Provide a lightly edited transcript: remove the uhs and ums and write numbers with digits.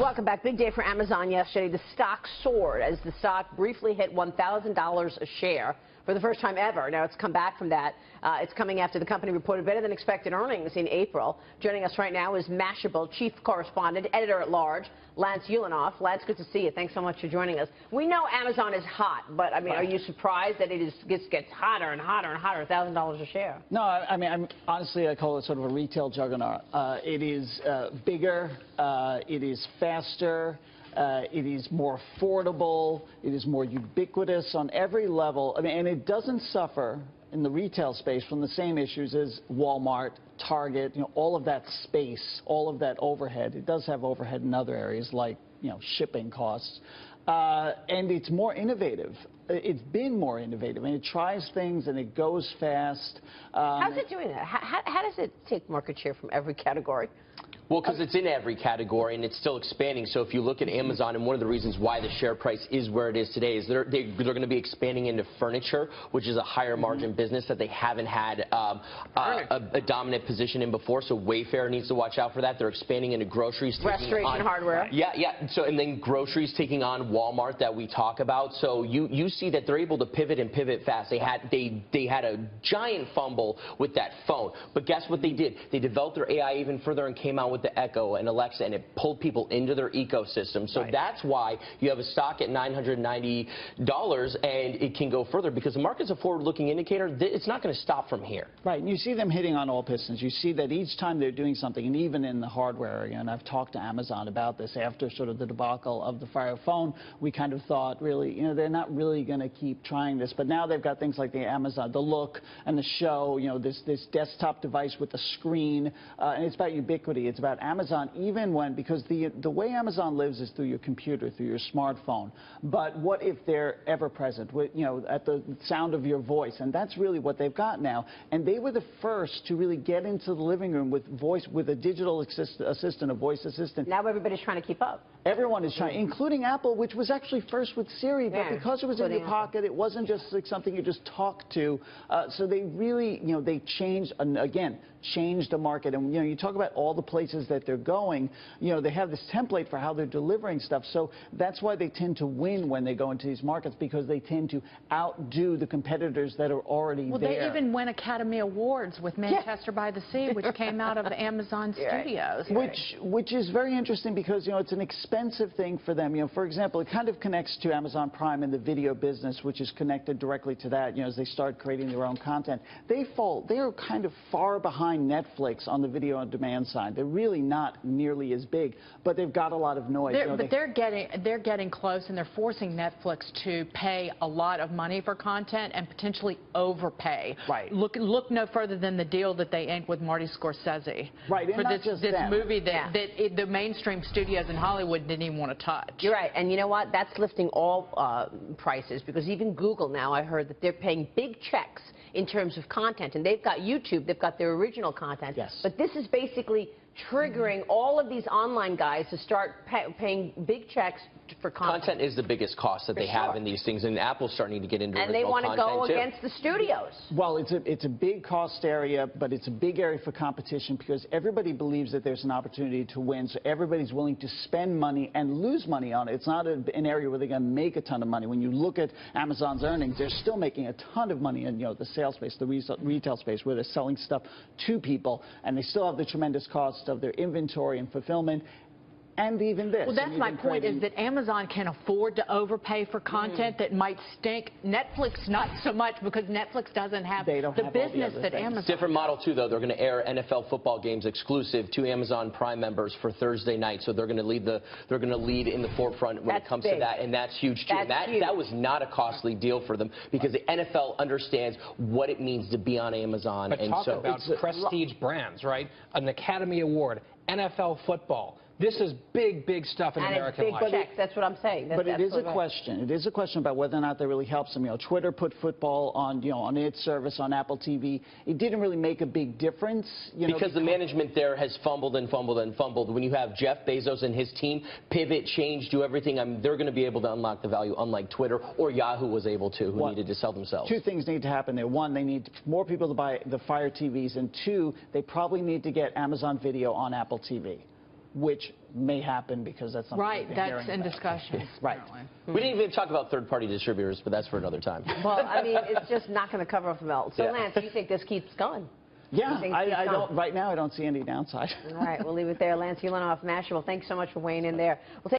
Welcome back. Big day for Amazon yesterday. The stock soared as the stock briefly hit $1,000 a share for the first time ever. Now it's come back from that. It's coming after the company reported better than expected earnings in April. Joining us right now is Mashable chief correspondent, editor-at-large, Lance Ulanoff. Lance, good to see you. Thanks so much for joining us. We know Amazon is hot, but I mean, are you surprised that it gets hotter and hotter and hotter, $1,000 a share? No, I mean, honestly, I call it sort of a retail juggernaut. It is bigger, it is faster. It is more affordable. It is more ubiquitous on every level. I mean, and it doesn't suffer in the retail space from the same issues as Walmart, Target, all of that space, all of that overhead. It does have overhead in other areas like, shipping costs. And it's more innovative. It's been more innovative, and it tries things, and it goes fast. How's it doing that? How does it take market share from every category? Well, because it's in every category and it's still expanding. So if you look at Amazon, and one of the reasons why the share price is where it is today is they're going to be expanding into furniture, which is a higher margin business that they haven't had a dominant position in before. So Wayfair needs to watch out for that. They're expanding into groceries. Restoration hardware. Yeah. So and then groceries taking on Walmart that we talk about. So you see that they're able to pivot and pivot fast. They had a giant fumble with that phone, but guess what they did? They developed their AI even further and came out with the Echo and Alexa, and it pulled people into their ecosystem. So that's why you have a stock at $990, and it can go further because the market's a forward-looking indicator. It's not going to stop from here. Right, and you see them hitting on all pistons. You see that each time they're doing something, and even in the hardware area, and I've talked to Amazon about this after sort of the debacle of the Fire Phone, we kind of thought, really, they're not really going to keep trying this, but now they've got things like the Amazon, the Look and the Show, this desktop device with the screen, and it's about ubiquity. It's about Amazon, even when, because the way Amazon lives is through your computer, through your smartphone. But what if they're ever present, with, at the sound of your voice? And that's really what they've got now. And they were the first to really get into the living room with voice, with a digital assistant, a voice assistant. Now everybody's trying to keep up. Everyone is trying, including Apple, which was actually first with Siri, but because it was in your pocket, it wasn't just like something you just talk to. So they really, they changed, again, changed the market. And, you talk about all the places that they're going, they have this template for how they're delivering stuff. So that's why they tend to win when they go into these markets, because they tend to outdo the competitors that are already there. Well, they even win Academy Awards with Manchester by the Sea, which came out of the Amazon studios. Which is very interesting because, it's an expensive thing for them. For example, it kind of connects to Amazon Prime in the video business, which is connected directly to that, as they start creating their own content. They're kind of far behind Netflix on the video on demand side. They're really not nearly as big, but they've got a lot of noise. They're getting close, and they're forcing Netflix to pay a lot of money for content and potentially overpay. Right. Look no further than the deal that they inked with Marty Scorsese. Right. For this movie that the mainstream studios in Hollywood didn't even want to touch. You're right, and you know what? That's lifting all prices, because even Google now, I heard that they're paying big checks in terms of content, and they've got YouTube, they've got their original content. Yes. But this is basically triggering all of these online guys to start paying big checks for content. Content is the biggest cost that they have in these things, and Apple's starting to get into and they want to go against the studios. Well, it's a big cost area, but it's a big area for competition because everybody believes that there's an opportunity to win, so everybody's willing to spend money and lose money on it. It's not an area where they're going to make a ton of money. When you look at Amazon's earnings, they're still making a ton of money in the sales space, the retail space, where they're selling stuff to people, and they still have the tremendous cost of their inventory and fulfillment. And even this. Well, that's my point, is that Amazon can afford to overpay for content that might stink. Netflix, not so much, because Netflix doesn't have the business that Amazon. Different model, too, though. They're going to air NFL football games exclusive to Amazon Prime members for Thursday night. So they're going to lead in the forefront when it comes to that, and that's huge, too. That was not a costly deal for them, because the NFL understands what it means to be on Amazon. But talk about prestige brands, right? An Academy Award, NFL football. This is big, big stuff in American life. Big checks, that's what I'm saying. But it is a question. It is a question about whether or not that really helps them. Twitter put football on, on its service on Apple TV. It didn't really make a big difference, because the management there has fumbled and fumbled and fumbled. When you have Jeff Bezos and his team pivot, change, do everything, they're going to be able to unlock the value, unlike Twitter or Yahoo was able to, who needed to sell themselves. Two things need to happen there. One, they need more people to buy the Fire TVs, and two, they probably need to get Amazon Video on Apple TV. which may happen because that's something Right, we've been that's hearing in about. discussion. Right. apparently. We didn't even talk about third-party distributors, but that's for another time. Well, I mean, it's just not going to cover up the melt. So, Yeah. Lance, you think this keeps going? Yeah, You think it keeps I going? don't. Right now, I don't see any downside. All right, we'll leave it there. Lance Ulanoff, Mashable, thanks so much for weighing in there. We'll take